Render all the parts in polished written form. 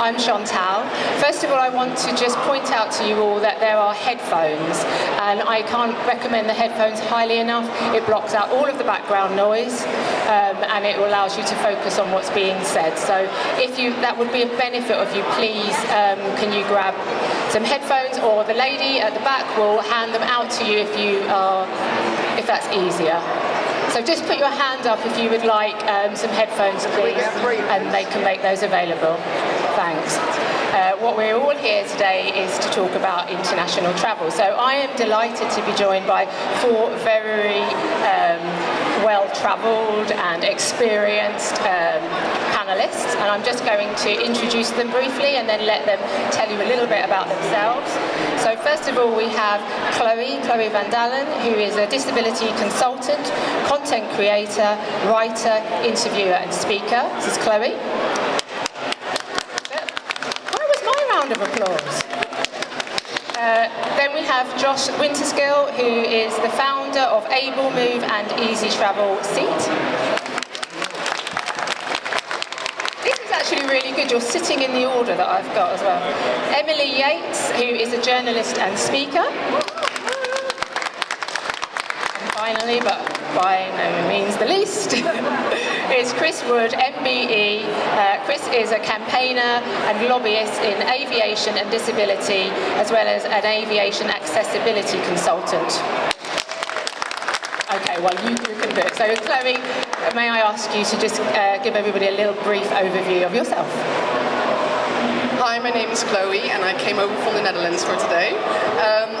I'm Chantal. First of all, I want to just point out to you all that there are headphones, and I can't recommend the headphones highly enough. It blocks out all of the background noise, and it allows you to focus on what's being said. So that would be a benefit of you, please, can you grab some headphones, or the lady at the back will hand them out to you if that's easier. So just put your hand up if you would like some headphones, please, and they can make those available. Thanks. What we're all here today is to talk about international travel. So I am delighted to be joined by four very well-travelled and experienced panellists, and I'm just going to introduce them briefly and then let them tell you a little bit about themselves. So first of all, we have Chloe van Dalen, who is a disability consultant, content creator, writer, interviewer and speaker. This is Chloe. Where was my round of applause? Then we have Josh Wintersgill, who is the founder of Able Move and Easy Travel Seat. This is actually really good. You're sitting in the order that I've got as well. Emily Yates, who is a journalist and speaker. And finally, but by no means the least, is Chris Wood, MBE. Chris is a campaigner and lobbyist in aviation and disability, as well as an aviation accessibility consultant. Okay, well, you can do it. So, Chloe, may I ask you to just give everybody a little brief overview of yourself? Hi, my name is Chloe and I came over from the Netherlands for today.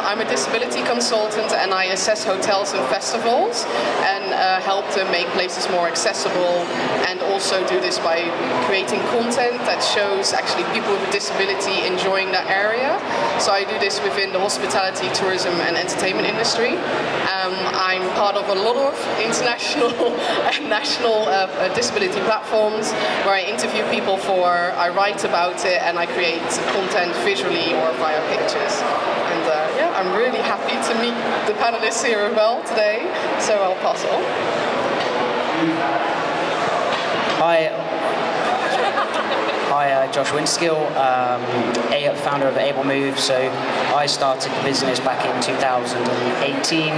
I'm a disability consultant and I assess hotels and festivals and help to make places more accessible, and also do this by creating content that shows actually people with a disability enjoying that area. So I do this within the hospitality, tourism and entertainment industry. I'm part of a lot of international and national disability platforms where I interview people I write about it, and I create content visually or via pictures. And yeah, I'm really happy to meet the panelists here as well today, so I'll pass it on. Hi, Josh Wintersgill, founder of Able Move. So I started the business back in 2018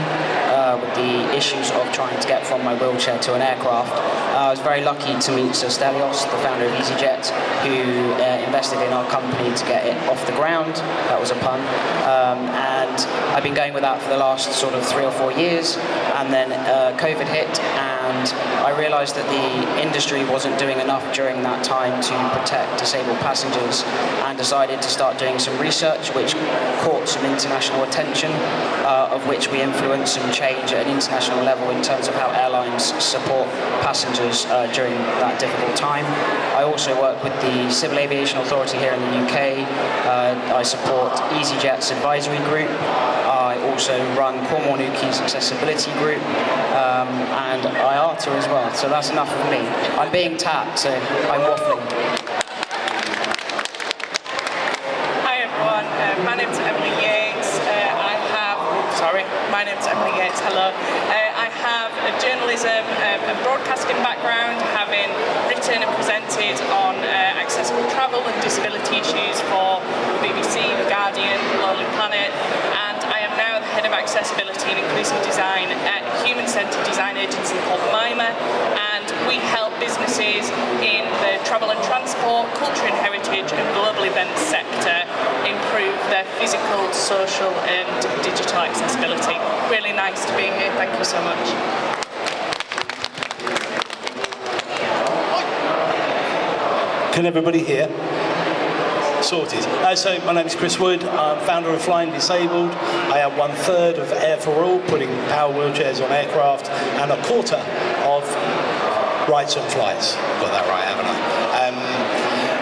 with the issues of trying to get from my wheelchair to an aircraft. I was very lucky to meet Sir Stelios, the founder of EasyJet, who invested in our company to get it off the ground. That was a pun. And I've been going with that for the last sort of 3 or 4 years. And then COVID hit, and I realised that the industry wasn't doing enough during that time to protect disabled passengers, and decided to start doing some research which caught some international attention, of which we influenced some change at an international level in terms of how airlines support passengers during that difficult time. I also work with the Civil Aviation Authority here in the UK. I support EasyJet's advisory group. I also run Cornwall Nuki's accessibility group, and IATA as well. So that's enough of me. I'm being tapped, so I'm waffling. My name's Emily Yates. My name's Emily Yates. Hello. I have a journalism and broadcasting background, having written and presented on accessible travel and disability issues for the BBC, The Guardian, The Lonely Planet, and I am now the head of accessibility and inclusive design at a human-centred design agency called MIMA, and we help businesses in the travel and transport, culture and heritage and global events sector improve their physical, social and digital accessibility. Really nice to be here. Thank you so much. Can everybody hear? Sorted. So my name is Chris Wood. I'm founder of Flying Disabled. I am 1/3 of Air for All, putting power wheelchairs on aircraft, and 1/4 of Rights on Flights. Got that right, haven't I?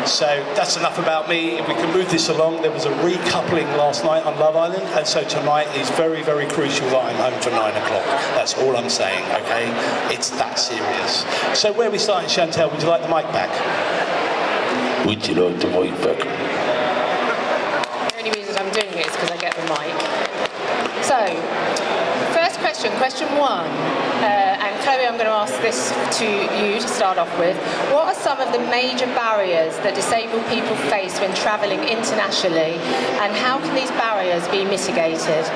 So that's enough about me. If we can move this along, there was a recoupling last night on Love Island, and so tonight is very, very crucial that I'm home for 9 o'clock. That's all I'm saying, okay? It's that serious. So where are we starting, Chantal? Would you like the mic back? Would you like the mic back? The only reason I'm doing it is because I get the mic. So, first question 1. And Chloe, I'm going to ask this to you to start off with. What are some of the major barriers that disabled people face when travelling internationally, and how can these barriers be mitigated?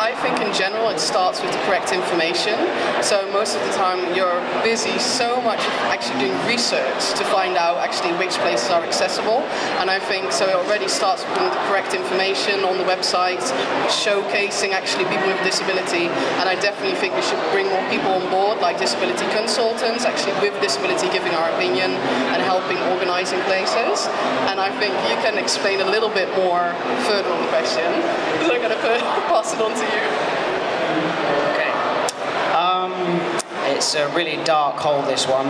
I think in general it starts with the correct information. So most of the time you're busy so much actually doing research to find out actually which places are accessible. And I think so it already starts with the correct information on the website, showcasing actually people with disability. And I definitely think we should bring more people on board, like disability consultants, actually with disability giving our opinion and helping organising places. And I think you can explain a little bit more further on the question. So I'm going to pass it on to you. Okay. It's a really dark hole, this one.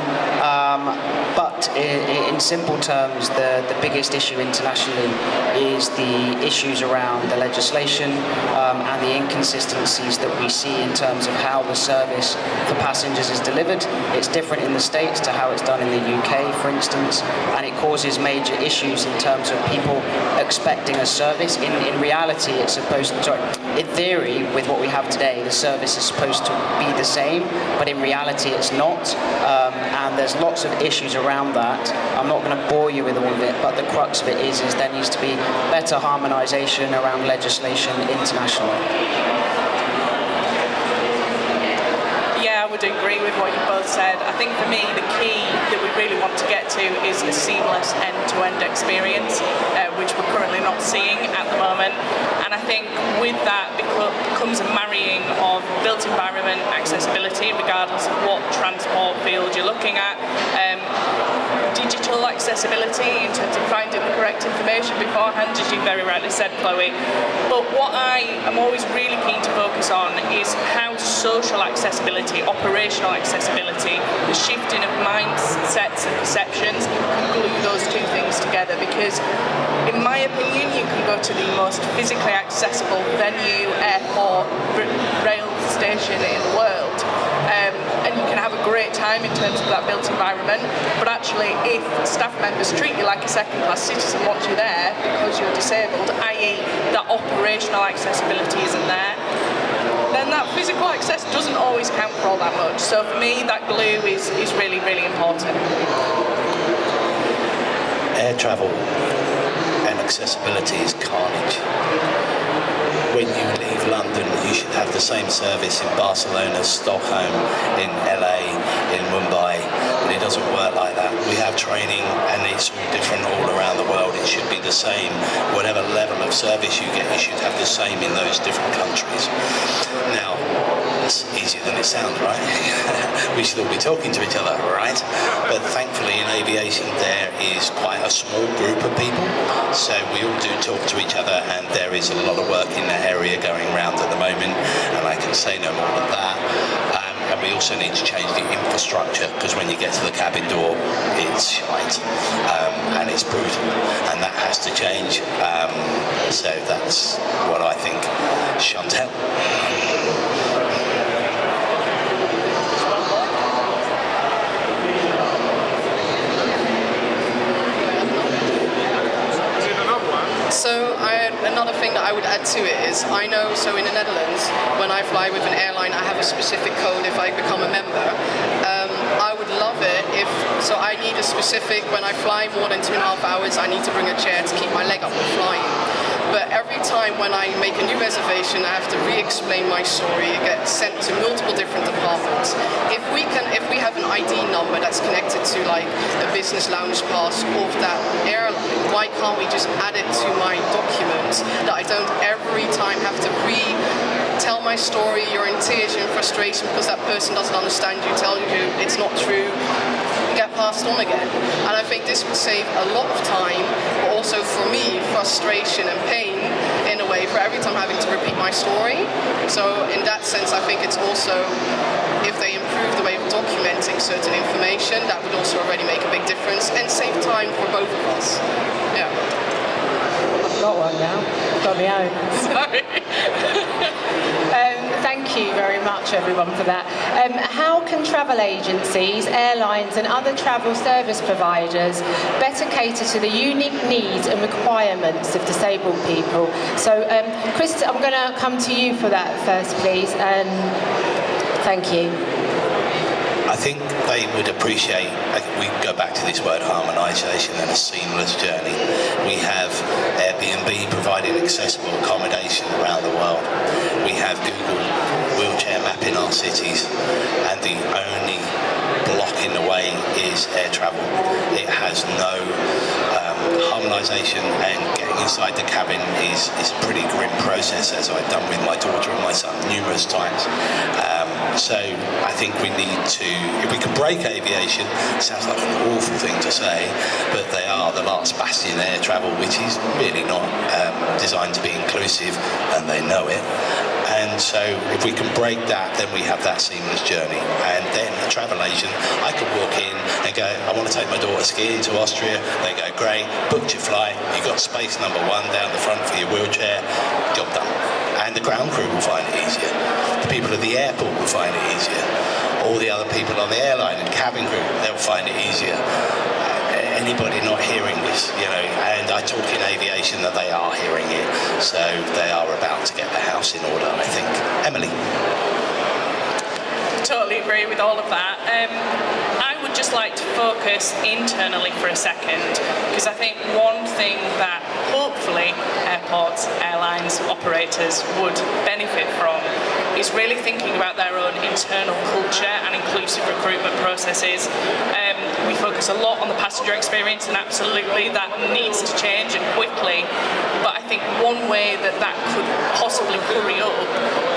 But in simple terms, the biggest issue internationally is the issues around the legislation and the inconsistencies that we see in terms of how the service for passengers is delivered. It's different in the States to how it's done in the UK, for instance, and it causes major issues in terms of people expecting a service. In reality, it's supposed to, in theory, with what we have today, the service is supposed to be the same, but in reality it's not, and there's lots of issues around that. I'm not going to bore you with all of it, but the crux of it is there needs to be better harmonisation around legislation internationally. Yeah, I would agree with what you both said. I think for me the key that we really want to get to is a seamless end-to-end experience, which we're currently not seeing at the moment. And I think with that comes a marrying of built environment accessibility, regardless of what transport field you're looking at, digital accessibility in terms of finding the correct information beforehand, as you very rightly said, Chloe. But what I am always really keen to focus on is how social accessibility, operational accessibility, the shifting of mindsets and perceptions can glue those two things together, because in my opinion you can go to the most physically accessible venue, airport, rail station in the world, and you can have a great time in terms of that built environment, but actually if staff members treat you like a second-class citizen once you're there because you're disabled, i.e. that operational accessibility isn't there, then that physical access doesn't always count for all that much. So for me that glue is really, really important. Air travel and accessibility is carnage. When you leave London, you should have the same service in Barcelona, Stockholm, in LA, in Mumbai, but it doesn't work like that. We have training and it's all different all around the world. It should be the same. Whatever level of service you get, you should have the same in those different countries. Now, it's easier than it sounds, right? We should all be talking to each other, right? But thankfully in aviation there is quite a small group of people, so we all do talk to each other, and there is a lot of work in that area going around at the moment, and I can say no more than that. And we also need to change the infrastructure, because when you get to the cabin door, it's shite, and it's brutal, and that has to change. So that's what I think. Chantal. So another thing that I would add to it is, I know, so in the Netherlands, when I fly with an airline, I have a specific code if I become a member. I would love it if, so I need a specific, when I fly more than 2.5 hours, I need to bring a chair to keep my leg up when flying. But every time when I make a new reservation, I have to re-explain my story. It gets sent to multiple different departments. If we have an ID number that's connected to like a business lounge pass of that airline, why can't we just add it to my document, that I don't every time have to tell my story, you're in tears, you're in frustration because that person doesn't understand you, tell you it's not true, you get passed on again. And I think this would save a lot of time, but also for me, frustration and pain in a way for every time having to repeat my story. So in that sense, I think it's also, if they improve the way of documenting certain information, that would also already make a big difference and save time for both of us. Yeah. I've got one now. I've got my own. Sorry. Thank you very much, everyone, for that. How can travel agencies, airlines and other travel service providers better cater to the unique needs and requirements of disabled people? So, Chris, I'm going to come to you for that first, please. Thank you. I think they would appreciate, we go back to this word harmonisation and a seamless journey. We have Airbnb providing accessible accommodation around the world. We have Google wheelchair mapping our cities, and the only block in the way is air travel. It has no harmonisation, and getting inside the cabin is a pretty grim process, as I've done with my daughter and my son numerous times. So I think we need to, if we can break aviation, it sounds like an awful thing to say, but they are the last bastion of air travel, which is really not designed to be inclusive, and they know it. And so if we can break that, then we have that seamless journey. And then a travel agent, I could walk in and go, I want to take my daughter skiing to Austria. They go, great, booked your flight, you've got space number 1 down the front for your wheelchair, job done. And the ground crew will find it easier. The people at the airport will find it easier. All the other people on the airline and cabin crew, they'll find it easier. Anybody not hearing this, and I talk in aviation that they are hearing it, so they are about to get the house in order, I think. Emily? Totally agree with all of that. I would just like to focus internally for a second, because I think one thing that hopefully airports, airlines, operators would benefit from is really thinking about their own internal culture and inclusive recruitment processes. We focus a lot on the passenger experience, and absolutely that needs to change, and quickly. But I think one way that could possibly hurry up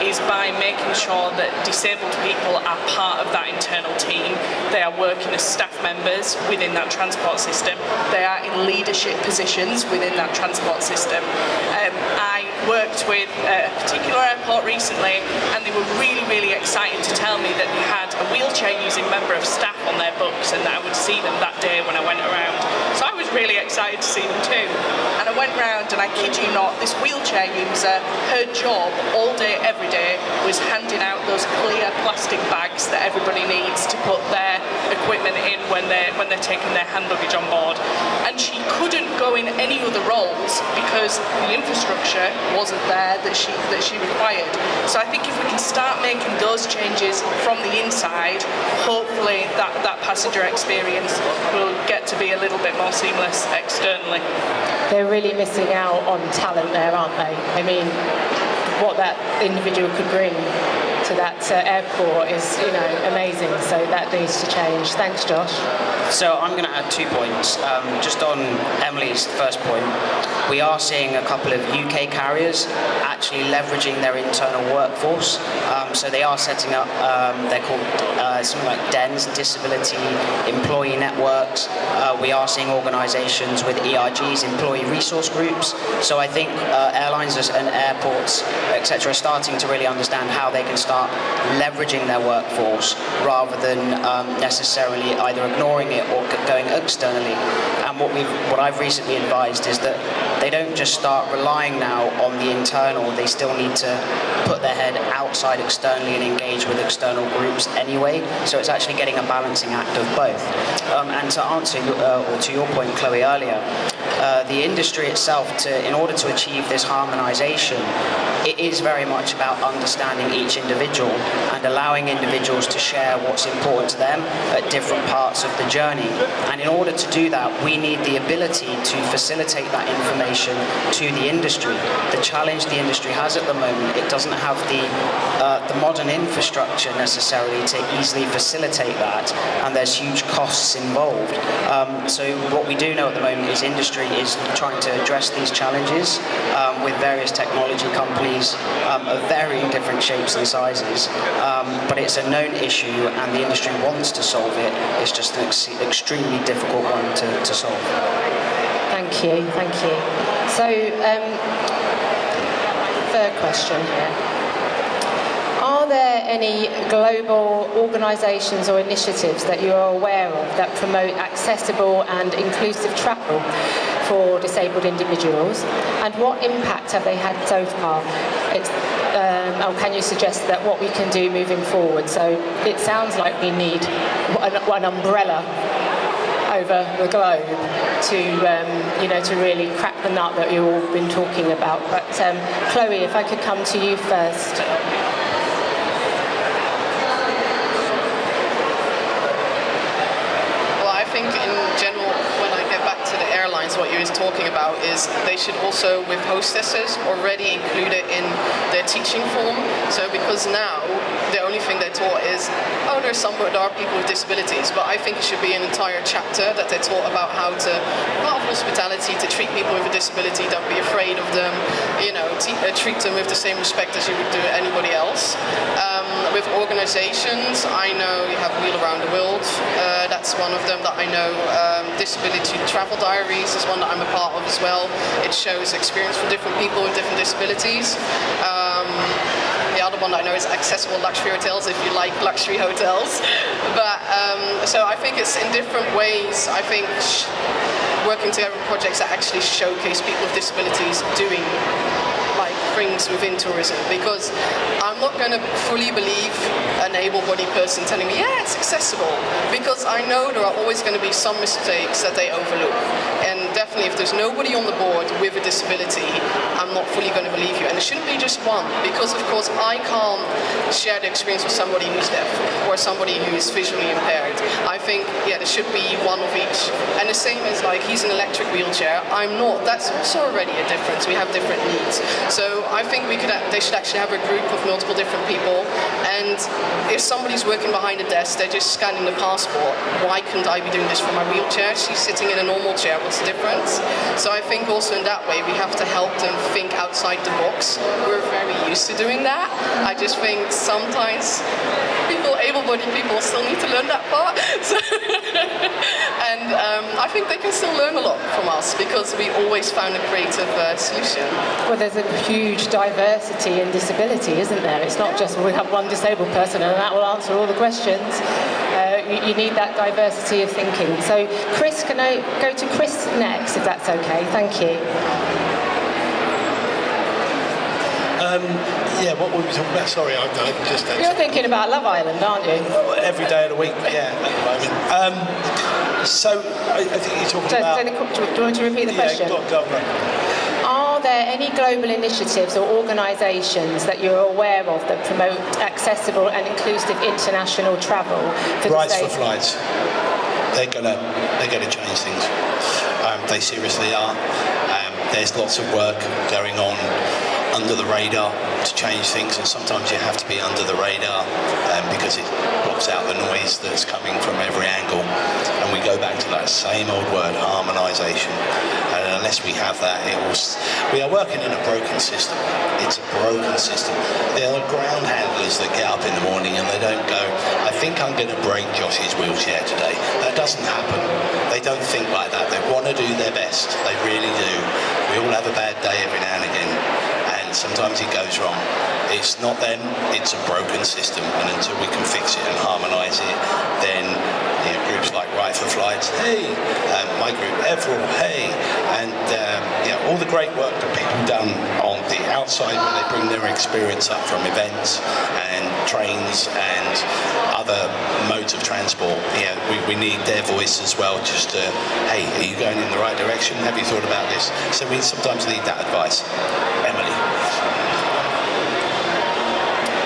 is by making sure that disabled people are part of that internal team. They are working as staff members within that transport system. They are in leadership positions within that transport system. I worked with a particular airport recently, and they were really, really excited to tell me that they had a wheelchair-using member of staff on their books, and that I would see them that day when I went around. So I was really excited to see them too. And I went round, and I kid you not, this wheelchair user, her job all day, every day, was handing out those clear plastic bags that everybody needs to put their equipment in when they're taking their hand luggage on board. And she couldn't go in any other roles because the infrastructure wasn't there that she required. So I think if we can start making those changes from the inside, hopefully that passenger experience will get to be a little bit more seamless externally. They're really missing out on talent there, aren't they? I mean, what that individual could bring to that airport is, amazing. So that needs to change. Thanks, Josh. So I'm going to add 2 points. Just on Emily's first point, we are seeing a couple of UK carriers actually leveraging their internal workforce. So they are setting up, they're called something like DENs, Disability Employee Networks. We are seeing organisations with ERGs, Employee Resource Groups. So I think airlines and airports, etc., are starting to really understand how they can start leveraging their workforce rather than necessarily either ignoring it or going externally. And what I've recently advised is that they don't just start relying now on the internal, they still need to put their head outside externally and engage with external groups anyway. So it's actually getting a balancing act of both. And to answer, or to your point, Chloe, earlier, the industry itself, in order to achieve this harmonisation, it is very much about understanding each individual and allowing individuals to share what's important to them at different parts of the journey. And in order to do that, we need the ability to facilitate that information to the industry. The challenge the industry has at the moment, it doesn't have the modern infrastructure necessarily to easily facilitate that, and there's huge costs involved. So what we do know at the moment is industry is trying to address these challenges with various technology companies of varying different shapes and sizes, but it's a known issue and the industry wants to solve it. It's just an extremely difficult one to solve. Thank you. So, third question here. Are there any global organisations or initiatives that you are aware of that promote accessible and inclusive travel for disabled individuals? And what impact have they had so far? Or can you suggest that what we can do moving forward? So it sounds like we need an umbrella over the globe to really crack the nut that you've all been talking about. But Chloe, if I could come to you first. is talking about is they should also, with hostesses, already include it in their teaching form. So because now the only thing they're taught is, oh, there are people with disabilities, but I think it should be an entire chapter that they're taught about how to, part of hospitality, to treat people with a disability, don't be afraid of them, treat them with the same respect as you would do anybody else. With organizations, I know you have Wheel Around the World, that's one of them that I know. Disability Travel Diaries is one that I'm a part of as well. It shows experience from different people with different disabilities. The other one that I know is Accessible Luxury Hotels, if you like luxury hotels. But so I think it's in different ways. I think working together with projects that actually showcase people with disabilities doing things within tourism, because I'm not going to fully believe an able-bodied person telling me, yeah, it's accessible, because I know there are always going to be some mistakes that they overlook. And definitely if there's nobody on the board with a disability, I'm not fully going to believe you. And it shouldn't be just one, because of course I can't share the experience with somebody who's deaf or somebody who's visually impaired. I think, yeah, there should be one of each. And the same as he's an electric wheelchair, I'm not. That's also already a difference. We have different needs. So I think they should actually have a group of multiple different people, and if somebody's working behind a desk, they're just scanning the passport. Why couldn't I be doing this from my wheelchair? She's sitting in a normal chair, what's the difference? So I think also in that way we have to help them think outside the box. We're very used to doing that. I just think sometimes able-bodied people still need to learn that part. And I think they can still learn a lot from us, because we always found a creative solution. Well, there's a huge diversity in disability, isn't there? It's not just we have one disabled person and that will answer all the questions. You need that diversity of thinking. So Chris, can I go to Chris next, if that's okay? Thank you. Yeah, what were we talking about? Sorry, I just... You're thinking about Love Island, aren't you? Every day of the week, yeah, at the moment. So, I think you're talking about... Do you want to repeat the question? Yeah, go on. Are there any global initiatives or organisations that you're aware of that promote accessible and inclusive international travel for Rights for Flights. They're gonna change things. They seriously are. There's lots of work going on under the radar to change things, and sometimes you have to be under the radar because it blocks out the noise that's coming from every angle. And we go back to that same old word, harmonisation. And unless we have that, we are working in a broken system. It's a broken system. There are ground handlers that get up in the morning and they don't go, I think I'm going to break Josh's wheelchair today. That doesn't happen. They don't think like that. They want to do their best. They really do. We all have a bad day every now and again. Sometimes it goes wrong. It's not them, it's a broken system, and until we can fix it and harmonise it, then groups like Right for Flights, hey, my group, Everall, hey, and all the great work that people have done on the outside when they bring their experience up from events and trains and other modes of transport. We need their voice as well, just to, hey, are you going in the right direction? Have you thought about this? So we sometimes need that advice. Emily.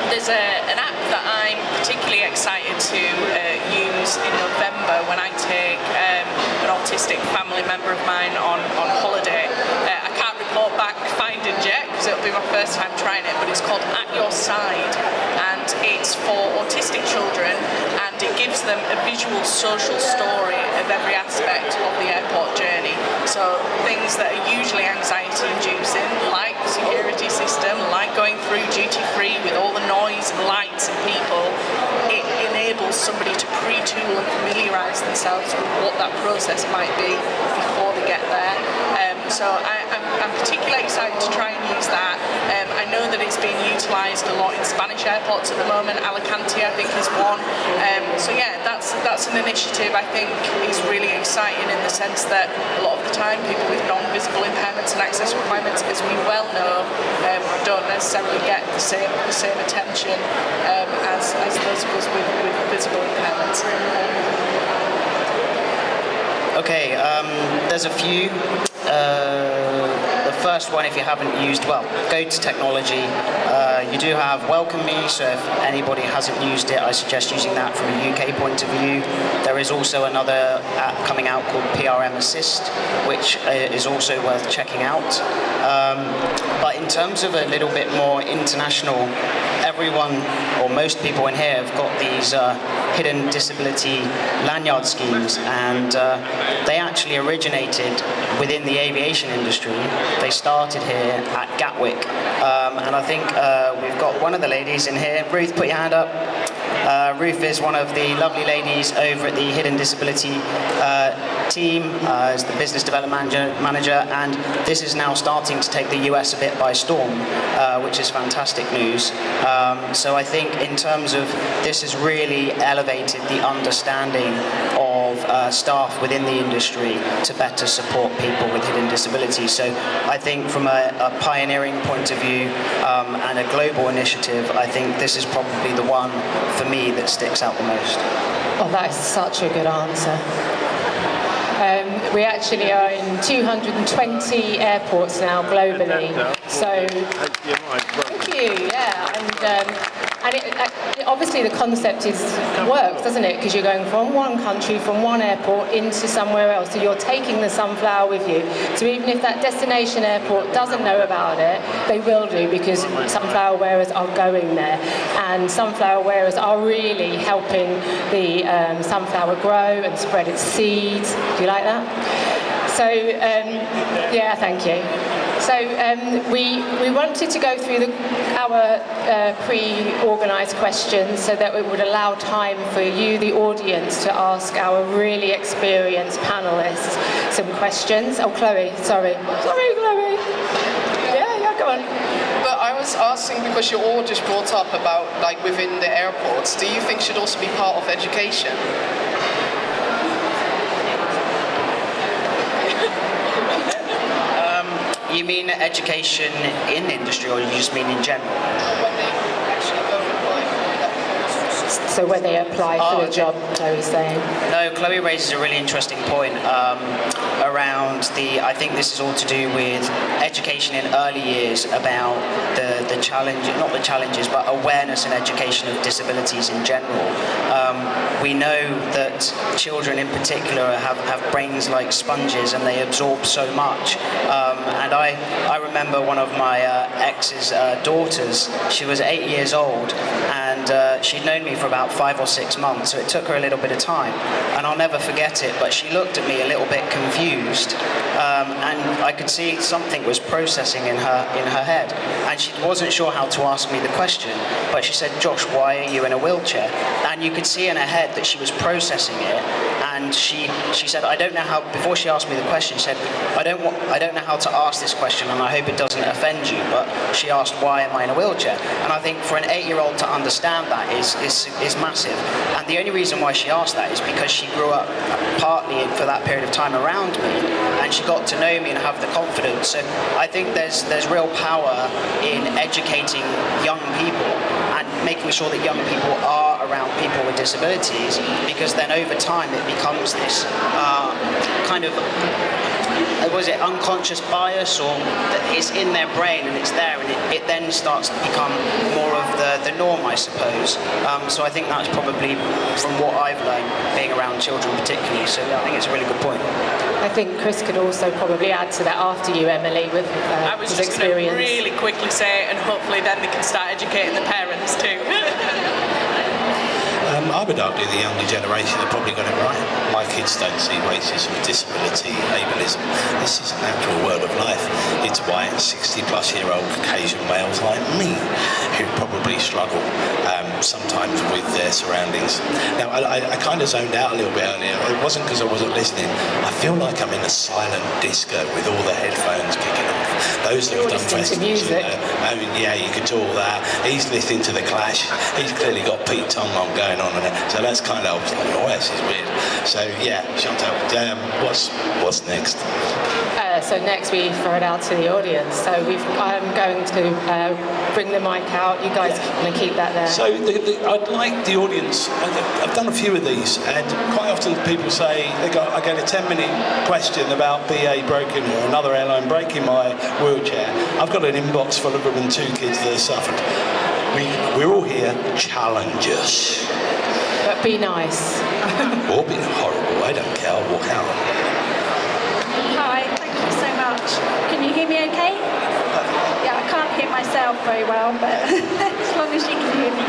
There's an app that I'm particularly excited to use in November when I take an autistic family member of mine on holiday. I can't report back finding yet because it'll be my first time trying it, but it's called At Your Side, and it's for autistic children, and it gives them a visual social story of every aspect of the airport journey. So things that are usually anxiety inducing, like the security system, like going through duty free with all the noise and lights and people, it enables somebody to pre-tool and familiarise themselves with what that process might be before they get there. So I'm particularly excited to try and use that. I know that it's being utilised a lot in Spanish airports at the moment. Alicante, I think, is one. So yeah, that's an initiative I think is really exciting in the sense that a lot of the time people with non-visible impairments and access requirements, as we well know, don't necessarily get the same attention as those of us with visible impairments. Okay, there's a few. The first one, if you haven't used, well, go to technology. You do have Welcome Me, so if anybody hasn't used it, I suggest using that from a UK point of view. There is also another app coming out called PRM Assist, which is also worth checking out. But in terms of a little bit more international, everyone, or most people in here, have got these hidden disability lanyard schemes, and they actually originated within the aviation industry. They started here at Gatwick, and I think we've got one of the ladies in here. Ruth, put your hand up. Ruth is one of the lovely ladies over at the Hidden Disability team, as the business development manager, and this is now starting to take the US a bit by storm, which is fantastic news. So I think in terms of this has really elevated the understanding of staff within the industry to better support people with hidden disabilities. So I think from a pioneering point of view and a global initiative, I think this is probably the one for me that sticks out the most. Oh, that is such a good answer. We actually are in 220 airports now globally. So, thank you. Yeah, and obviously the concept works, doesn't it? Because you're going from one country, from one airport into somewhere else. So you're taking the sunflower with you. So even if that destination airport doesn't know about it, they will do, because sunflower wearers are going there, and sunflower wearers are really helping the sunflower grow and spread its seeds. Do you like that? So yeah, thank you. So we wanted to go through our pre-organised questions so that it would allow time for you, the audience, to ask our really experienced panellists some questions. Oh, Chloe, sorry, Chloe. Yeah, go on. But I was asking, because you all just brought up about, like, within the airports, do you think should also be part of education? You mean education in industry, or you just mean in general? When they actually go and apply for that. So when they apply for the job, Chloe's saying. No, Chloe raises a really interesting point around I think this is all to do with education in early years about the challenge, not the challenges, but awareness and education of disabilities in general. We know that children in particular have brains like sponges, and they absorb so much. And I remember one of my ex's daughters. She was 8 years old, and she'd known me for about 5 or 6 months, so it took her a little bit of time. And I'll never forget it, but she looked at me a little bit confused, and I could see something was processing in her head, and she wasn't sure how to ask me the question, but she said, "Josh, why are you in a wheelchair?" And you could see in her head that she was processing it, and she said, "I don't know how." Before she asked me the question, she said, I don't know how to ask this question, and I hope it doesn't offend you," but she asked, "Why am I in a wheelchair?" And I think for an 8-year-old to understand that is massive. And the only reason why she asked that is because she grew up partly for that period of time around me, and she got to know me and have the confidence. So I think there's real power in educating young people and making sure that young people are around people with disabilities, because then over time it becomes this kind of unconscious bias, or it's in their brain and it's there, and it then starts to become more of the norm, I suppose. So I think that's probably, from what I've learned, being around children particularly. So I think it's a really good point. I think Chris could also probably add to that after you, Emily, with I was his just going to experience. really quickly say it, and hopefully then they can start educating the parents too. I would argue the younger generation have probably got it right. My kids don't see racism, disability, ableism. This is a natural world of life. It's white, 60-plus-year-old Caucasian males like me who probably struggle sometimes with their surroundings. Now, I kind of zoned out a little bit earlier. It wasn't because I wasn't listening. I feel like I'm in a silent disco with all the headphones kicking off. Those that have done festivals, yeah, you could do all that. He's listening to The Clash. He's clearly got Pete Tong on going on. So that's kind of, I was like, oh, this is weird. So yeah, Chantal, what's next? So next we throw it out to the audience. So I'm going to bring the mic out. You guys can keep that there. So I'd like the audience, I've done a few of these, and quite often people say, I get a 10-minute question about BA broken or another airline breaking my wheelchair. I've got an inbox full of them and 2 kids that have suffered. We're all here, challenge us. But be nice. Or be horrible, I don't care, I'll walk out. Hi, thank you so much. Can you hear me okay? Yeah, I can't hear myself very well, but as long as you can hear me.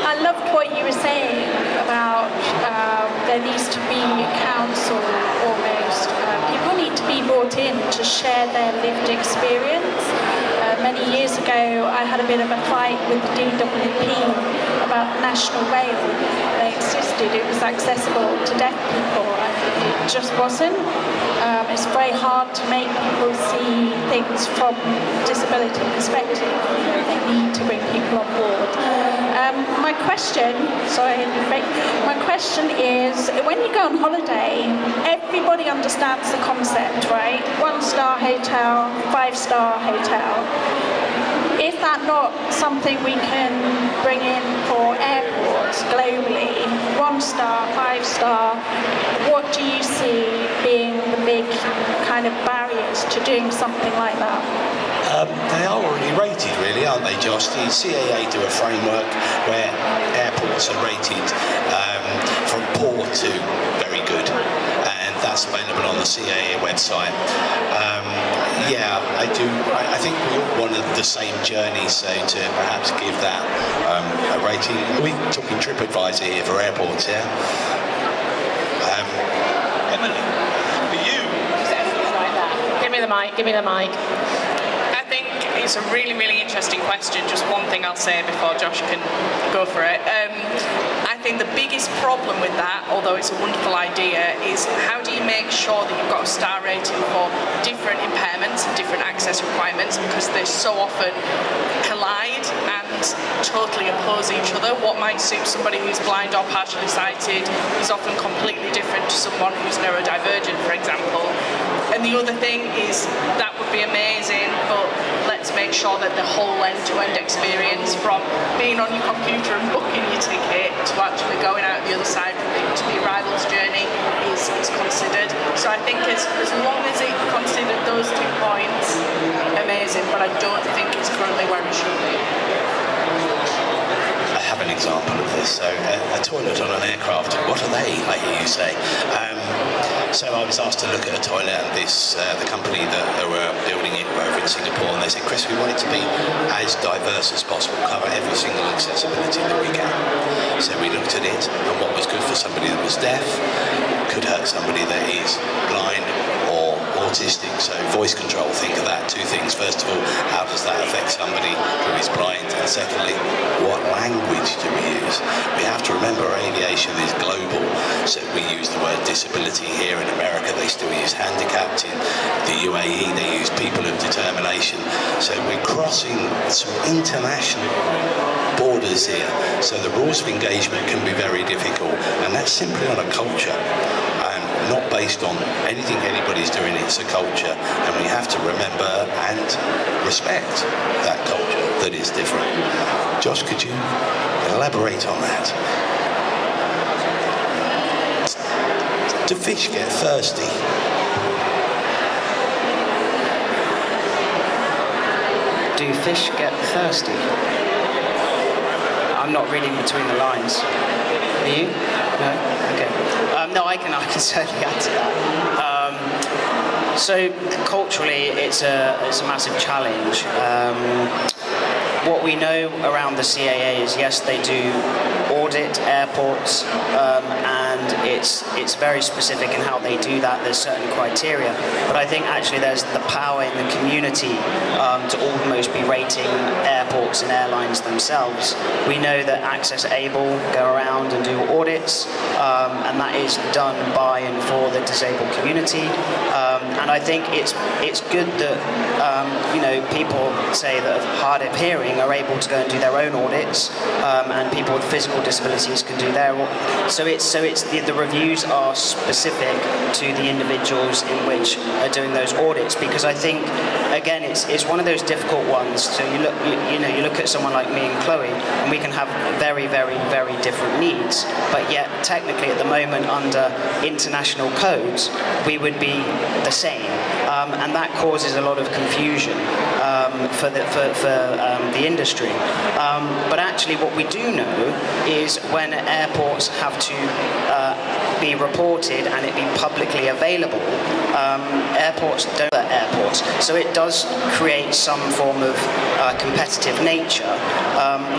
I loved what you were saying about there needs to be a council almost. People need to be brought in to share their lived experience. Many years ago, I had a bit of a fight with the DWP about the National Rail. They insisted it was accessible to deaf people, and it just wasn't. It's very hard to make people see things from a disability perspective. They need to bring people on board. My question is, when you go on holiday, everybody understands the concept, right? 1-star hotel, 5-star hotel. Is that not something we can bring in for airports globally? 1-star, 5-star, what do you see being the big kind of barriers to doing something like that? They are already rated, really, aren't they, Josh? The CAA do a framework where airports are rated from poor to very good, and that's available on the CAA website. Yeah, I do. I think we all want the same journey, so to perhaps give that a rating. We're talking TripAdvisor here for airports, yeah? Emily, for you? Like that. Give me the mic. I think it's a really, really interesting question. Just one thing I'll say before Josh can go for it. I think the biggest problem with that, although it's a wonderful idea, is how do you make sure that you've got a star rating for different impairments and different access requirements, because they so often collide and totally oppose each other. What might suit somebody who's blind or partially sighted is often completely different to someone who's neurodivergent, for example. And the other thing is, that would be amazing, but let's make sure that the whole end-to-end experience, from being on your computer and booking your ticket to actually going out the other side to the arrivals journey is considered. So I think as long as it considered those 2 points, amazing, but I don't think it's currently where it should be. I have an example of this. So a toilet on an aircraft, what are they, I hear you say? So I was asked to look at a toilet, and the company that were building it were over in Singapore, and they said, Chris, we want it to be as diverse as possible, cover every single accessibility that we can. So we looked at it, and what was good for somebody that was deaf could hurt somebody that is blind or autistic. So voice control, think of that. 2 things. First of all, how does that affect somebody who is blind? And secondly, what language do we use? We have to remember aviation is global, so we use the word disability here. In America, they still use handicapped. In the UAE, they use people of determination. So we're crossing some international borders here. So the rules of engagement can be very difficult, and that's simply on a culture. Not based on anything anybody's doing, it's a culture, and we have to remember and respect that culture that is different. Josh, could you elaborate on that? Do fish get thirsty? Do fish get thirsty? I'm not reading between the lines. Are you? No? Okay. No, I can certainly add to that. So culturally, it's a massive challenge. What we know around the CAA is, yes, they do audit airports, and it's very specific in how they do that. There's certain criteria, but I think actually there's the power in the community to almost be rating airports and airlines themselves. We know that Access Able go around and do audits, and that is done by and for the disabled community. And I think it's good that people say that have hard of hearing are able to go and do their own audits, and people with physical disabilities can do their. So it's the reviews are specific to the individuals in which are doing those audits, because I think, again, it's one of those difficult ones. So you look at someone like me and Chloe, and we can have very, very, very different needs, but yet technically at the moment under international codes, we would be the same, and that causes a lot of confusion for the industry. But actually, what we do know is when airports have to be reported and it be publicly available, airports don't let airports. So it does create some form of competitive nature.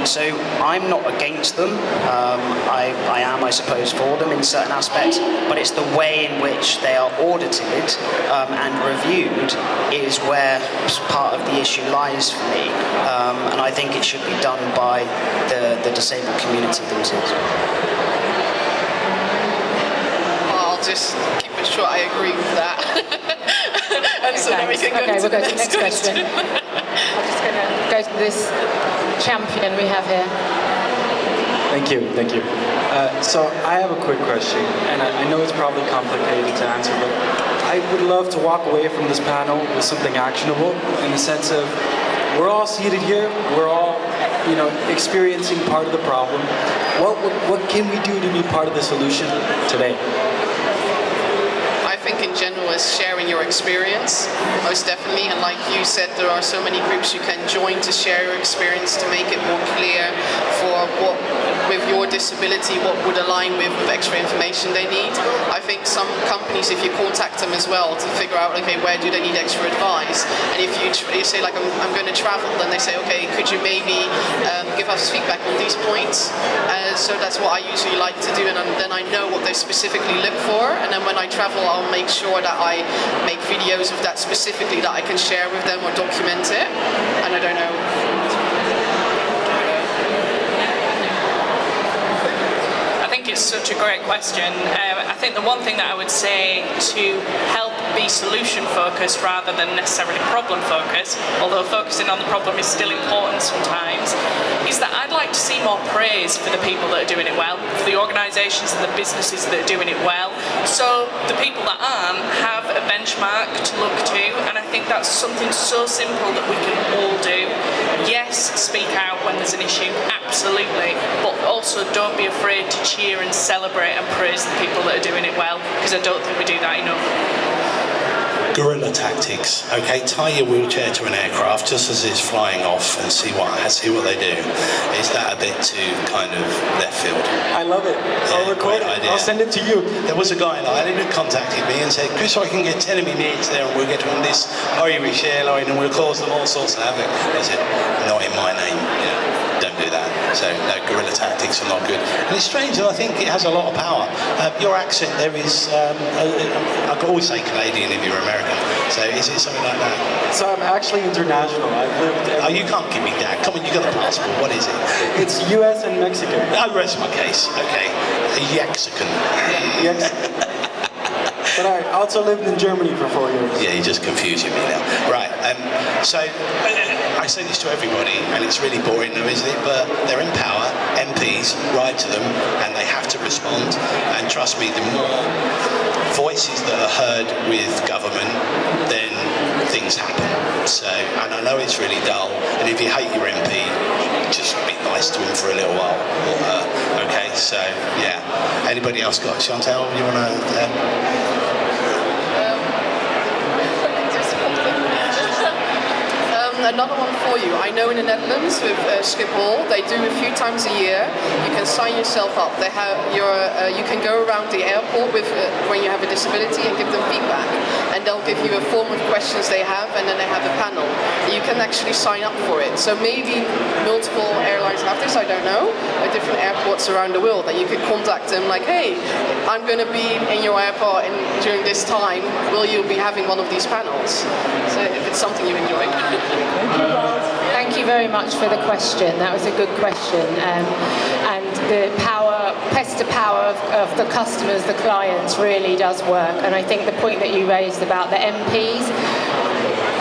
So I'm not against them. I am, I suppose, for them in certain aspects, but it's the way in which they are audited and reviewed is where part of the issue lies for me. And I think it should be done by the disabled community themselves. I'll just keep it short. I agree with that. And so then we can go to the next question. I'm just going to go to this champion we have here. Thank you. So I have a quick question, and I know it's probably complicated to answer, but I would love to walk away from this panel with something actionable, in the sense of we're all seated here, we're all, experiencing part of the problem. What can we do to be part of the solution today? I think in general is sharing your experience, most definitely, and like you said, there are so many groups you can join to share your experience, to make it more clear for what, with your disability, what would align with extra information they need. I think some companies, if you contact them as well to figure out, okay, where do they need extra advice, and if you say like, I'm going to travel, then they say, okay, could you maybe give us feedback on these points? So that's what I usually like to do, and then I know what they specifically look for, and then when I travel, I'll make sure that I make videos of that specifically that I can share with them or document it. And I don't know. I think it's such a great question. I think the one thing that I would say to help be solution focused rather than necessarily problem focused, although focusing on the problem is still important sometimes, is that I'd like to see more praise for the people that are doing it well, for the organisations and the businesses that are doing it well, so the people that aren't have a benchmark to look to, and I think that's something so simple that we can all do. Yes, speak out when there's an issue, absolutely, but also don't be afraid to cheer and celebrate and praise the people that are doing it well, because I don't think we do that enough. Guerrilla tactics. Okay, tie your wheelchair to an aircraft just as it's flying off and see what they do. Is that a bit too kind of left field? I love it. I'll record it. I'll send it to you. There was a guy in Ireland who contacted me and said, Chris, I can get 10 minutes there and we'll get on this Irish airline and we'll cause them all sorts of havoc. I said, not in my name. Don't do that. So no, guerrilla tactics are not good. And it's strange, and I think it has a lot of power. Your accent there is, I could always say Canadian if you're American. So is it something like that? So I'm actually international. I've lived... Oh, you can't give me that. Come on, you got a passport. What is it? It's US and Mexican. Oh, rest my case. Okay. A Yaxican. Yes. But I also lived in Germany for 4 years. Yeah, you're just confusing me now. Right, so I say this to everybody, and it's really boring though, isn't it? But they're in power, MPs write to them, and they have to respond. And trust me, the more voices that are heard with government, then things happen. So, and I know it's really dull, and if you hate your MP, just be nice to him for a little while. Okay, so yeah. Anybody else got Chantal? You want to? Another one for you. I know in the Netherlands with Schiphol, they do a few times a year. You can sign yourself up. They have you can go around the airport with when you have a disability and give them feedback, and they'll give you a form of questions they have, and then they have a panel. You can actually sign up for it. So maybe multiple airlines have this. I don't know. At different airports around the world, that you could contact them like, hey, I'm going to be in your airport during this time. Will you be having one of these panels? So if it's something you enjoy. Thank you very much for the question. That was a good question. And the press to power of the customers, the clients, really does work. And I think the point that you raised about the MPs,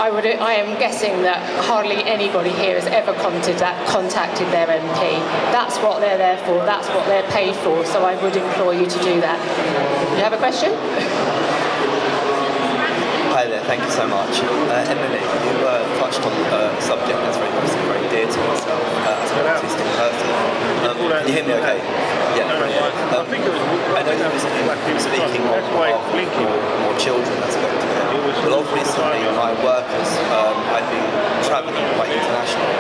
I am guessing that hardly anybody here has ever contacted their MP. That's what they're there for. That's what they're paid for. So I would implore you to do that. You have a question? Hi there, thank you so much. Emily, you touched on a subject that's very dear to myself as an autistic person. Can you hear me okay? Yeah, brilliant. I know you were speaking on behalf of more children aspect of it. But obviously my work has, I've been travelling quite international.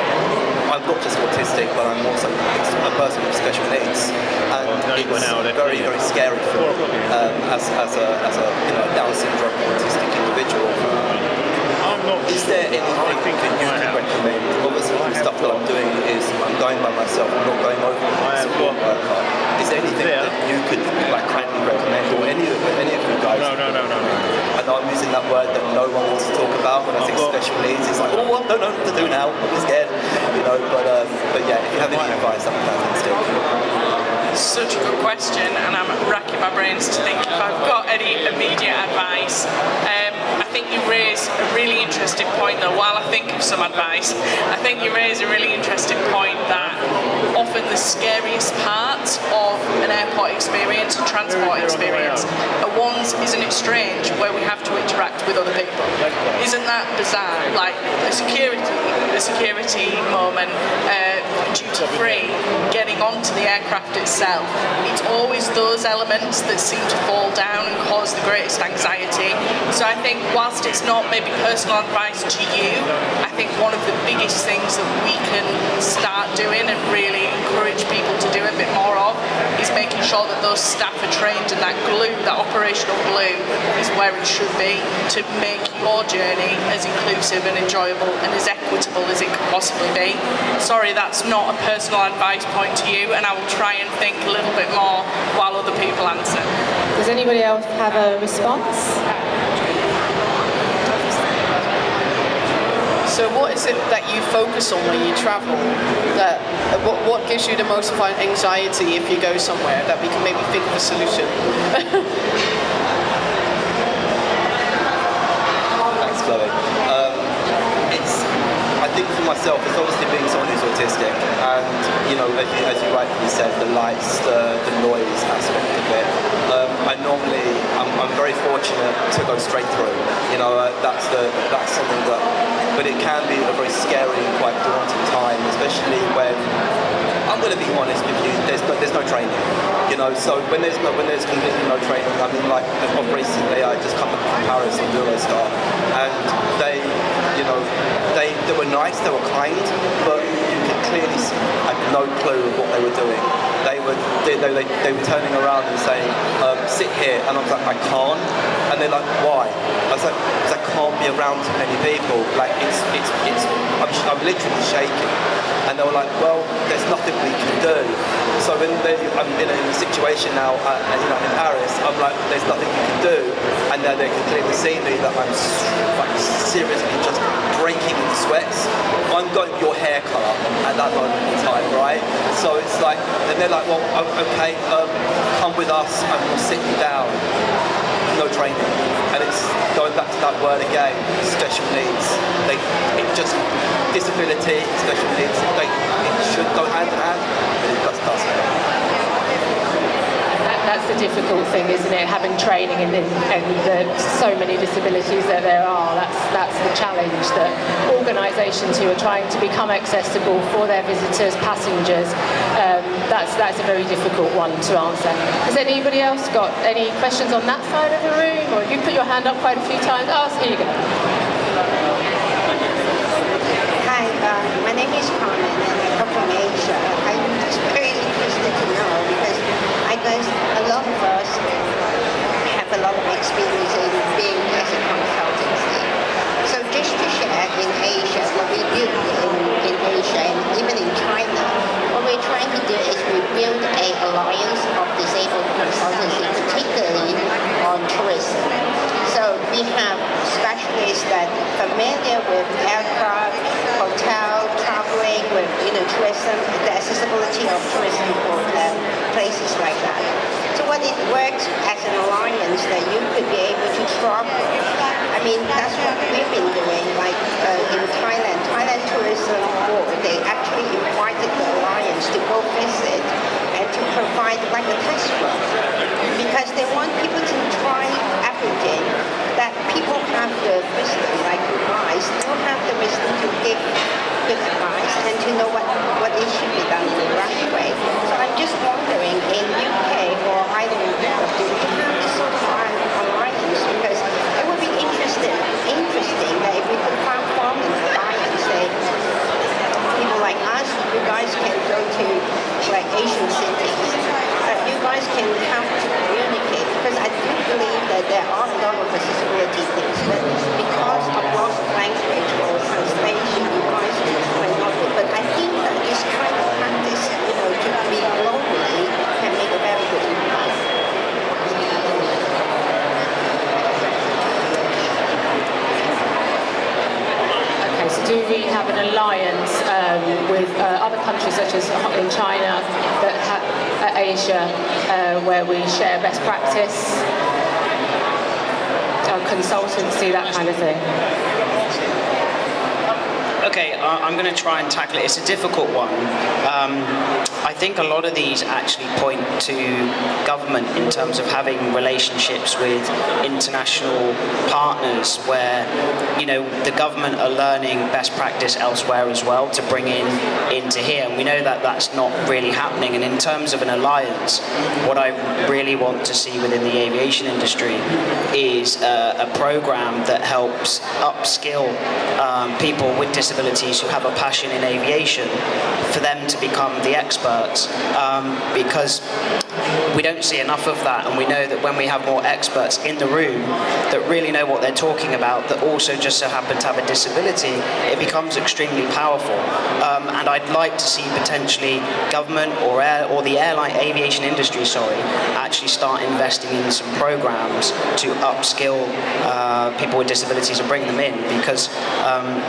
I'm not just autistic, but I'm also a person with special needs, and it's very, very scary for me as a Down syndrome autistic individual. Is there anything that you can recommend? Obviously, the stuff that I'm doing is I'm going by myself. I'm not going over with a support worker. Is there anything that you could kindly recommend, or any of you guys? No. I know I'm using that word that no one wants to talk about when I think special needs. It's like, oh, I don't know what to do now. I'm scared, But yeah, if you have any advice, that would be fantastic. Such a good question, and I'm racking my brains to think if I've got any immediate advice. I think you raise a really interesting point, though. While I think of some advice, I think you raise a really interesting point that often the scariest parts of an airport experience, a transport experience, are ones, isn't it strange, where we have to interact with other people. Isn't that bizarre? Like a security moment, duty-free, getting onto the aircraft itself. It's always those elements that seem to fall down and cause the greatest anxiety. So I think whilst it's not maybe personal advice to you, I think one of the biggest things that we can start doing and really encourage people to do a bit more of is making sure that those staff are trained, and that glue, that operational glue, is where it should be to make your journey as inclusive and enjoyable and as equitable as it could possibly be. Sorry, that's not a personal advice point to you, and I will try and think a little bit more while other people answer. Does anybody else have a response? So what is it that you focus on when you travel? What gives you the most anxiety if you go somewhere, that we can maybe think of a solution? Thanks, Chloe. I think for myself, it's obviously being someone who's autistic, and as you rightly said, the lights, the noise aspect of it. I'm very fortunate to go straight through. That's something that, but it can be a very scary and quite daunting time, especially when, I'm going to be honest with you, there's no training. So when there's completely no training, I mean, like recently I just come from Paris on Eurostar, and they were nice, they were kind, but you could clearly see I had no clue of what they were doing. They were turning around and saying, sit here, and I was like, I can't. And they're like, why? I was like, because I can't be around too many people. Like I'm literally shaking. And they were like, well, there's nothing we can do. So when I'm in a situation now, in Paris, I'm like, there's nothing you can do. And then they can clearly see me that I'm seriously just breaking in sweats. I'm going your hair colour at that moment in time, right? So it's like, and they're like, well, okay, come with us and we'll sit you down. No training. And it's going back to that word again, special needs. Disability, special needs, it should go hand in hand, but it just doesn't. That's the difficult thing, isn't it? Having training and so many disabilities that there are. That's the challenge, that organisations who are trying to become accessible for their visitors, passengers, that's a very difficult one to answer. Has anybody else got any questions on that side of the room? Or you put your hand up quite a few times. Oh, here you go. Hi, my name is Carmen, and I come from Asia. I'm just very interested to know, because I guess a lot of us have a lot of experience in being as a consultancy. So just to share, in Asia, what we do in Asia and even in China, what we're trying to do is we build an alliance of disabled consultancy, particularly on tourism. So we have specialists that are familiar with aircraft, hotel, traveling, with tourism, the accessibility of tourism for places like that. So what it works as an alliance that you could be able to travel. I mean, that's what we've been doing, like in Thailand. Thailand Tourism Board, they actually invited the alliance to go visit and to provide like a test run. Because they want people to try everything, that people have the wisdom, like you guys, don't have the wisdom to give good advice and to know what it should be done in the right way. So I'm just wondering, in UK or either in Europe, do we have this sort of alliance? Because it would be interesting that if we could form an alliance, say, people like us, you guys can go to like Asian cities, you guys can help to communicate, because I do believe that there are a lot of accessibility things, but because of loss of language or translation, you guys might not do. But I think that this kind of practice, to be globally, can make a very good impact. Okay, so do we have an alliance with other countries such as in China, Asia, where we share best practice, consultancy, that kind of thing? Okay, I'm going to try and tackle it. It's a difficult one. I think a lot of these actually point to government in terms of having relationships with international partners where, the government are learning best practice elsewhere as well to bring into here. And we know that that's not really happening. And in terms of an alliance, what I really want to see within the aviation industry is a program that helps upskill people with disabilities who have a passion in aviation for them to become the experts, because we don't see enough of that, and we know that when we have more experts in the room that really know what they're talking about, that also just so happen to have a disability, it becomes extremely powerful. And I'd like to see potentially government or the aviation industry, actually start investing in some programs to upskill people with disabilities and bring them in, because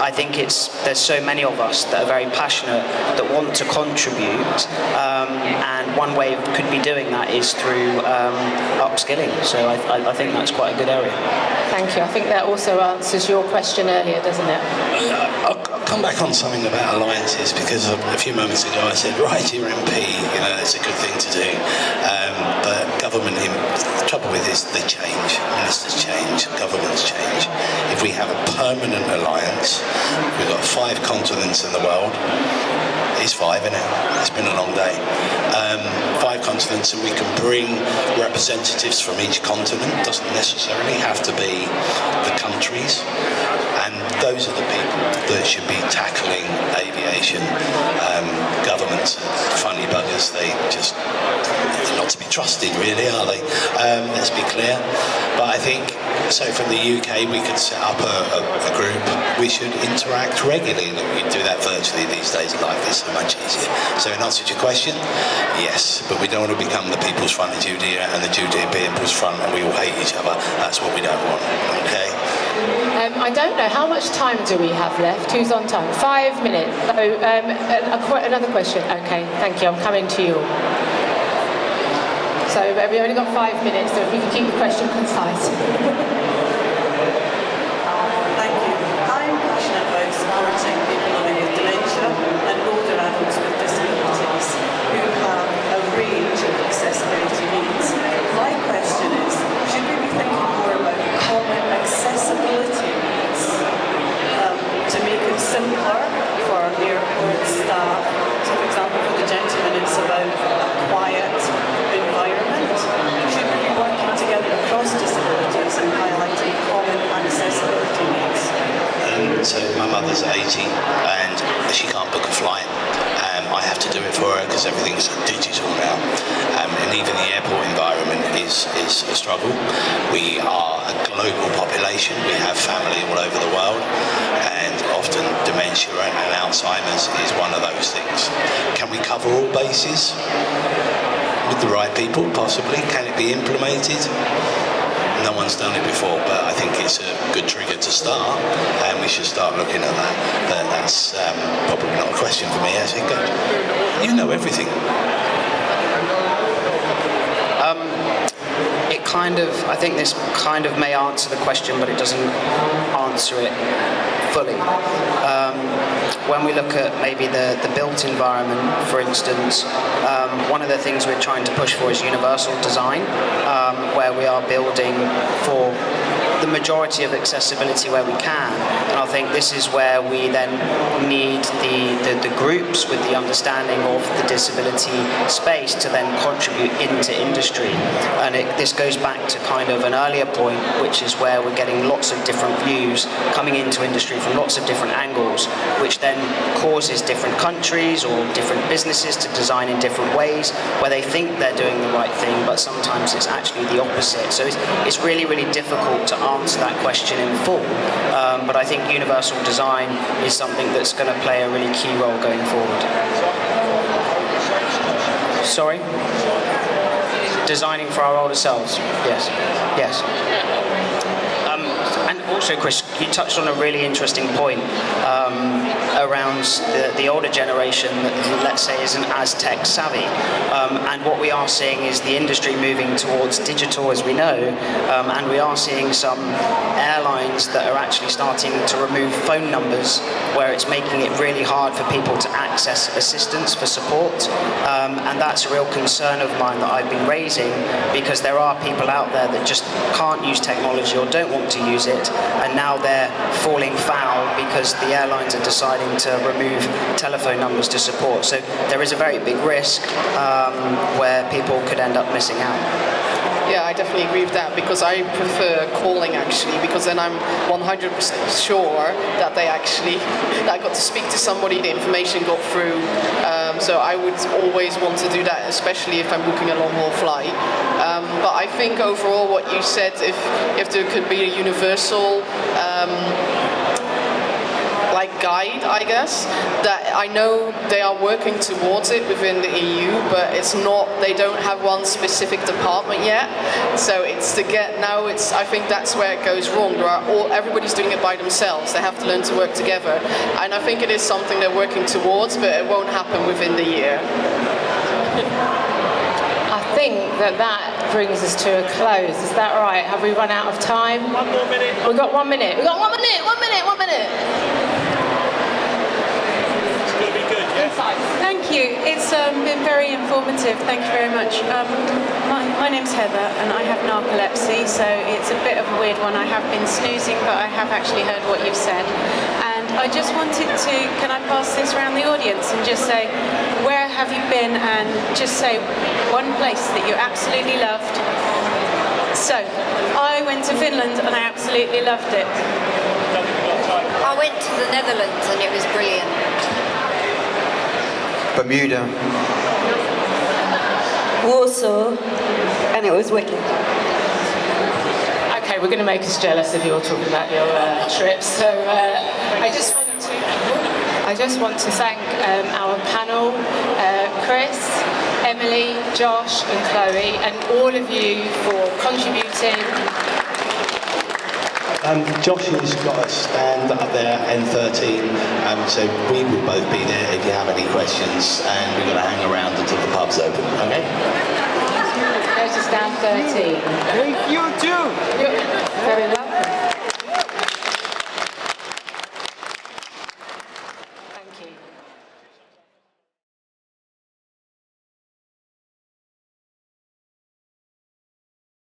I think there's so many of us that are very passionate, that want to contribute, and one way could be doing that is through upskilling. So I think that's quite a good area. Thank you. I think that also answers your question earlier, doesn't it? I'll come back on something about alliances, because a few moments ago I said, write your MP, it's a good thing to do. But government, the trouble with this, they change. Ministers change, governments change. If we have a permanent alliance, we've got 5 continents in the world. It's 5, isn't it? It's been a long day. 5 continents, and we can bring representatives from each continent. Doesn't necessarily have to be the countries. And those are the people that should be tackling aviation. Governments are funny buggers. They're not to be trusted, really, are they? Let's be clear. But I think, so from the UK, we could set up a group. We should interact regularly. We do that virtually these days. Life is so much easier. So in answer to your question, yes, but we don't want to become the people's front of Judea and the Judea people's front, and we all hate each other. That's what we don't want, okay? I don't know, how much time do we have left? Who's on time? 5 minutes. So, another question. Okay, thank you. I'm coming to you. So we've only got 5 minutes, so if we can keep the question concise. Thank you. I'm passionate about supporting people living with dementia and older adults with disabilities who have a range of accessibility needs. My question is, should we be thinking more about common accessibility needs to make it simpler for airport staff? So for example, for the gentleman, it's about a quiet environment. Should we be working together across disabilities and highlighting common accessibility needs? So my mother's 80 and she can't book a flight. I have to do it for her because everything's digital now. And even the airport environment is a struggle. We are a global population. We have family all over the world, and often dementia and Alzheimer's is one of those things. Can we cover all bases? With the right people, possibly. Can it be implemented? No one's done it before, but I think it's a good trigger to start, and we should start looking at that. But that's probably not a question for me, actually. Go. You know everything. I think this kind of may answer the question, but it doesn't answer it fully. When we look at maybe the built environment, for instance, one of the things we're trying to push for is universal design, where we are building for the majority of accessibility where we can. And I think this is where we then need the groups with the understanding of the disability space to then contribute into industry. And this goes back to kind of an earlier point, which is where we're getting lots of different views coming into industry from lots of different angles, which then causes different countries or different businesses to design in different ways, where they think they're doing the right thing, but sometimes it's actually the opposite. So it's really, really difficult to answer that question in full. But I think universal design is something that's going to play a really key role going forward. Sorry? Designing for our older selves. Yes. Yes. And also, Chris, you touched on a really interesting point around the older generation that, let's say, isn't as tech savvy. And what we are seeing is the industry moving towards digital, as we know, and we are seeing some airlines that are actually starting to remove phone numbers, where it's making it really hard for people to access assistance for support. And that's a real concern of mine that I've been raising, because there are people out there that just can't use technology or don't want to use it, and now they're falling foul because the airlines are deciding to remove telephone numbers to support. So there is a very big risk where people could end up missing out. Yeah, I definitely agree with that, because I prefer calling actually, because then I'm 100% sure that I got to speak to somebody, the information got through. So I would always want to do that, especially if I'm booking a long haul flight. But I think overall what you said, if there could be a universal guide, I guess, that I know they are working towards it within the EU, but they don't have one specific department yet. So I think that's where it goes wrong. Everybody's doing it by themselves. They have to learn to work together. And I think it is something they're working towards, but it won't happen within the year. I think that brings us to a close. Is that right? Have we run out of time? One more minute. We've got 1 minute. We've got 1 minute. 1 minute. 1 minute. Thank you. It's been very informative. Thank you very much. My name's Heather, and I have narcolepsy, so it's a bit of a weird one. I have been snoozing, but I have actually heard what you've said. And I just wanted to, can I pass this around the audience and just say, where have you been? And just say one place that you absolutely loved. So, I went to Finland and I absolutely loved it. I went to the Netherlands and it was brilliant. Bermuda. Warsaw, and it was wicked. Okay, we're going to make us jealous if you're talking about your trips. So I just want to thank our panel, Chris, Emily, Josh and Chloe, and all of you for contributing. Josh has got a stand up there, N13, so we will both be there if you have any questions, and we're going to hang around until the pub's open, okay? Go to stand 13. Thank you too! Very